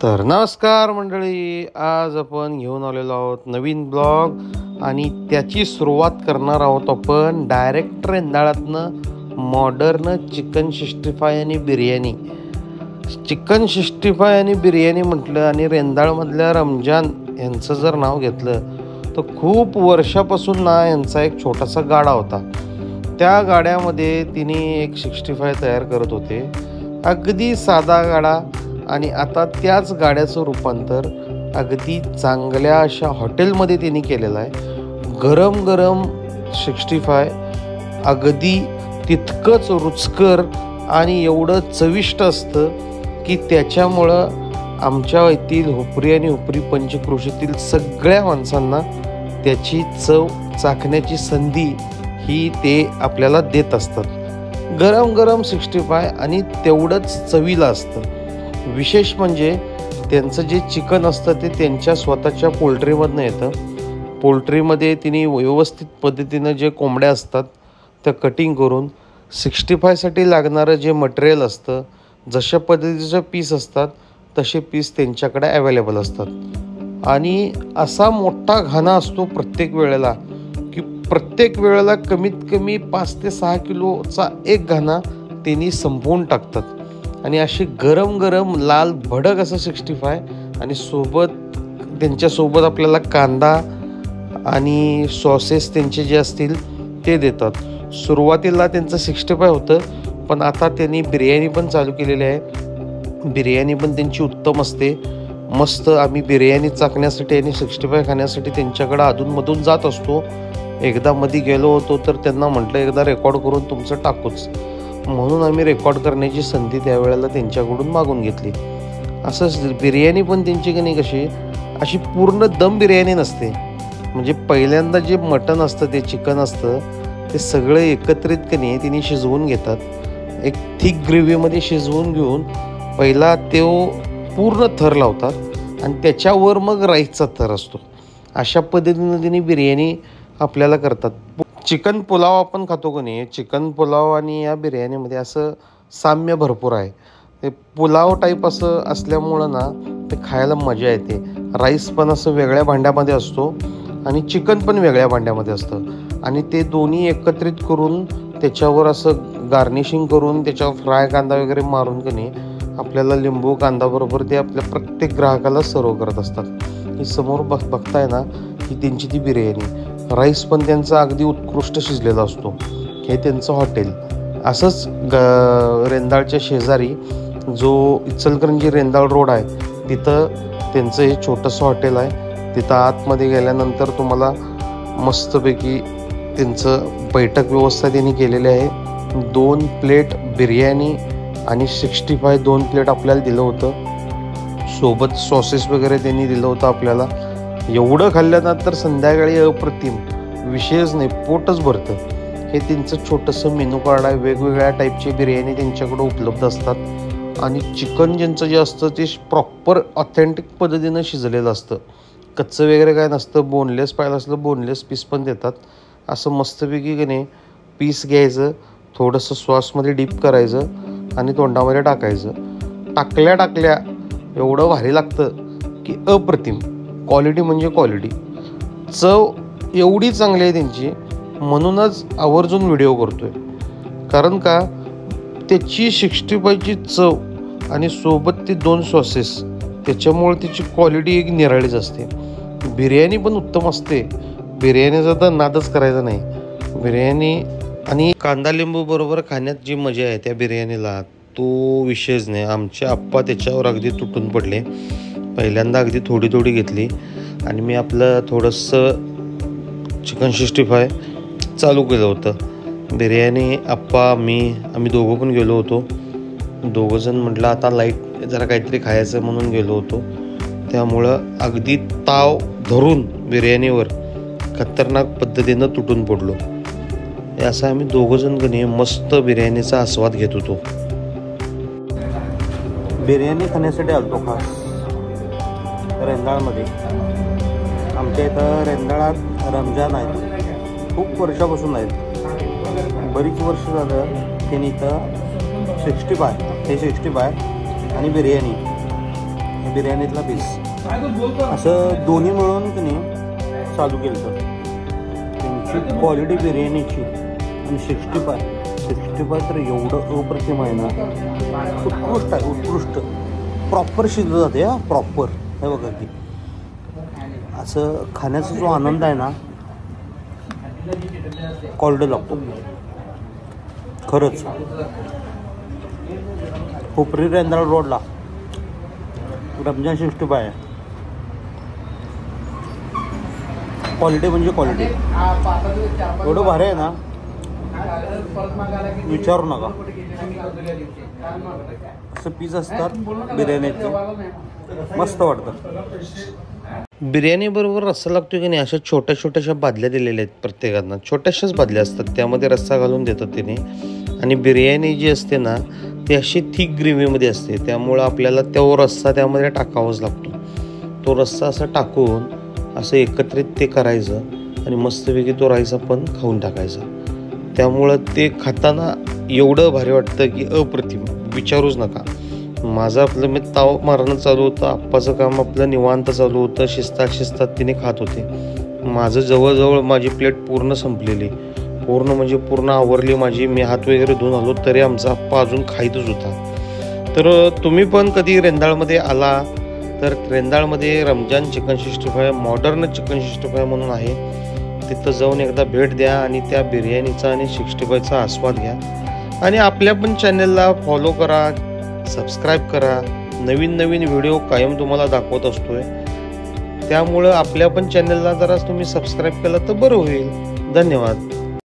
तर नमस्कार मंडळी, आज आपण घेऊन आलेलो आहोत नवीन ब्लॉग आणि त्याची सुरुवात करणार आहोत आपण डायरेक्ट रेंदाळातनं मॉडर्न चिकन 65 आणि बिर्याणी. चिकन 65 आणि बिर्याणी म्हटलं आणि रेंदाळमधल्या रमजान यांचं जर नाव घेतलं तर खूप वर्षापासून ना यांचा एक छोटासा गाडा होता. त्या गाड्यामध्ये तिने एक 65 तयार करत होते. अगदी साधा गाडा आणि आता त्याच गाड्याचं रूपांतर अगदी चांगल्या अशा हॉटेलमध्ये त्यांनी केलेलं आहे. गरम गरम 65 अगदी तितकंच रुचकर आणि एवढं चविष्ट असतं की त्याच्यामुळं आमच्या येथील हुपरी आणि हुपरी पंचक्रोशीतील सगळ्या माणसांना त्याची चव चाखण्याची संधी ही ते आपल्याला देत असतात. गरम गरम 65 आणि तेवढंच चवीला असतं. विशेष म्हणजे त्यांचं जे चिकन असतं ते त्यांच्या स्वतःच्या पोल्ट्रीमधनं येतं. पोल्ट्रीमध्ये तिने व्यवस्थित पद्धतीनं जे कोंबड्या असतात त्या कटिंग करून 65साठी लागणारं जे मटेरियल असतं, जशा पद्धतीचे पीस असतात तसे पीस त्यांच्याकडे अवेलेबल असतात. आणि असा मोठा घाना असतो प्रत्येक वेळेला की प्रत्येक वेळेला कमीत कमी 5 ते 6 किलोचा एक घाना त्यांनी संपवून टाकतात. आणि अशी गरम गरम लाल भडक असं 65 आणि त्यांच्यासोबत आपल्याला कांदा आणि सॉसेस त्यांचे जे असतील ते देतात. सुरुवातीला त्यांचं 65 होतं, पण आता त्यांनी बिर्याणी पण चालू केलेली आहे. बिर्याणी पण त्यांची उत्तम असते, मस्त. आम्ही बिर्याणी चाखण्यासाठी आणि 65 खाण्यासाठी त्यांच्याकडं अधूनमधून जात असतो. एकदा मध्ये गेलो होतो तर त्यांना म्हटलं एकदा रेकॉर्ड करून तुमचं टाकूच, म्हणून आम्ही रेकॉर्ड करण्याची संधी त्यावेळेला त्यांच्याकडून मागून घेतली. असंच बिर्याणी पण त्यांची की नाही कशी अशी पूर्ण दम बिर्याणी नसते. म्हणजे पहिल्यांदा जे मटण असतं ते चिकन असतं ते सगळं एकत्रित की नाही तिने शिजवून घेतात. एक थिक ग्रेव्हीमध्ये शिजवून घेऊन पहिला तो पूर्ण थर लावतात आणि त्याच्यावर मग राईसचा थर असतो. अशा पद्धतीनं तिने बिर्याणी आपल्याला करतात. चिकन पुलाव आपण खातो की नाही, चिकन पुलाव आणि या बिर्याणीमध्ये असं साम्य भरपूर आहे. ते पुलाव टाईप असं असल्यामुळं ना ते खायला मजा येते. राईस पण असं वेगळ्या भांड्यामध्ये असतो आणि चिकन पण वेगळ्या भांड्यामध्ये असतं आणि ते दोन्ही एकत्रित करून त्याच्यावर असं गार्निशिंग करून त्याच्यावर फ्राय कांदा वगैरे मारून की नाही आपल्याला लिंबू कांदा बरोबर ते आपल्या प्रत्येक ग्राहकाला सर्व करत असतात. ही समोर बघताय ना ही त्यांची ती बिर्याणी. राईस पण त्यांचा अगदी उत्कृष्ट शिजलेला असतो. हे त्यांचं हॉटेल. असंच रेंदाळच्या शेजारी जो इचलकरंजी रेंदाळ रोड आहे तिथं त्यांचं हे छोटंसं हॉटेल आहे. तिथं आतमध्ये गेल्यानंतर तुम्हाला मस्तपैकी त्यांचं बैठक व्यवस्था त्यांनी केलेली आहे. 2 प्लेट बिर्याणी आणि 65 2 प्लेट आपल्याला दिलं होतं. सोबत सॉसेस वगैरे त्यांनी दिलं होतं आपल्याला. एवढं खाल्ल्यानंतर संध्याकाळी अप्रतिम, विषयच नाही, पोटच भरतं. हे त्यांचं छोटंसं मेनू कार्ड आहे. वेगवेगळ्या टाईपची बिर्याणी त्यांच्याकडं उपलब्ध असतात आणि चिकन ज्यांचं जे असतं ते प्रॉपर ऑथेंटिक पद्धतीनं शिजलेलं असतं. कच्चं वगैरे काय नसतं. बोनलेस पाहिलं असलं बोनलेस पीस पण देतात. असं मस्तपैकी की नाही पीस घ्यायचं, थोडंसं सॉसमध्ये डीप करायचं आणि तोंडामध्ये टाकायचं. टाकल्या एवढं भारी लागतं की अप्रतिम. क्वालिटी म्हणजे क्वालिटी. चव एवढी चांगली आहे त्यांची, म्हणूनच आवर्जून व्हिडिओ करतो आहे. कारण का त्याची 65ची चव आणि सोबत ते 2 सॉसेस त्याच्यामुळे त्याची क्वालिटी एक निराळीच असते. बिर्याणी पण उत्तम असते. बिर्याणीचा तर नादच करायचा नाही. बिर्याणी आणि कांदा लिंबू बरोबर खाण्यात जी मजा आहे त्या बिर्याणीला तो विषयच नाही. आमचे आप्पा त्याच्यावर अगदी तुटून पडले. पहिल्यांदा अगदी थोडी घेतली आणि मी आपलं थोडंसं चिकन 65 चालू केलं होतं. बिर्याणी आप्पा आम्ही दोघं पण गेलो होतो. दोघंजण म्हटलं आता लाईट जरा काहीतरी खायचं म्हणून गेलो होतो. त्यामुळं अगदी ताव धरून बिर्याणीवर खतरनाक पद्धतीनं तुटून पडलो. हे असं आम्ही दोघंजण गणे मस्त बिर्याणीचा आस्वाद घेत होतो. बिर्याणी खाण्यासाठी आलतो खास रेंदाळमध्ये. आमच्या इथं रेंदाळात रमजान आहेत, खूप वर्षापासून आहेत. बरीच वर्ष झालं त्यांनी इथं 65 आणि बिर्याणी बिर्याणीतला पीस असं दोन्ही मिळून की नाही चालू केलं तर त्यांची क्वालिटी बिर्याणीची आणि 65 तर एवढं अप्रतिम आहे ना, उत्कृष्ट आहे, उत्कृष्ट. प्रॉपर शिजलं जाते हा, प्रॉपर. हे बघा की असं खाण्याचा जो आनंद आहे ना, क्वालिटी लागतो खरंच. हुपरी रेंदाळ रोडला रमजान 65 आहे. क्वालिटी म्हणजे क्वालिटी एवढं भारी आहे ना, विचारू नका. असं पीस असतात बिर्याणीचे, मस्त वाटतं. बिर्याणी बरोबर रस्सा लागतो की नाही, अशा छोट्या छोट्याशा बादल्या दिलेल्या आहेत प्रत्येकांना. छोट्याशाच बादल्या असतात, त्यामध्ये रस्सा घालून देतात तिने. आणि बिर्याणी जी असते ना ती अशी थिक ग्रेव्हीमध्ये असते, त्यामुळं आपल्याला तो रस्सा त्यामध्ये टाकावाच लागतो. तो रस्सा असा टाकून असं एकत्रित ते करायचं आणि मस्तपैकी तो राईस आपण खाऊन टाकायचा. त्यामुळं ते खाताना एवढं भारी वाटतं की अप्रतिम, विचारूच नका. माझं आपलं मी ताव मारणं चालू होतं, आप्पाचं काम आपलं निवांत चालू होतं. शिस्तात तिने खात होते. माझं जवळजवळ माझी प्लेट पूर्ण संपलेली, पूर्ण म्हणजे पूर्ण आवरली माझी. मी हात वगैरे धुवून आलो तरी आमचा आप्पा अजून खाईतच होता. तर तुम्ही पण कधी रेंदाळमध्ये आला तर रेंदाळमध्ये रमजान चिकन 65 मॉडर्न चिकन 65 म्हणून आहे, तिथं जाऊन एकदा भेट द्या आणि त्या बिर्याणीचा आणि 65चा आस्वाद घ्या. आणि आपल्या पण चॅनलला फॉलो करा, सबस्क्राईब करा. नवीन व्हिडिओ कायम तुम्हाला दाखवत असतोय, त्यामुळं आपल्या पण चॅनलला जरा तुम्ही सबस्क्राईब केलं तर बरं होईल. धन्यवाद.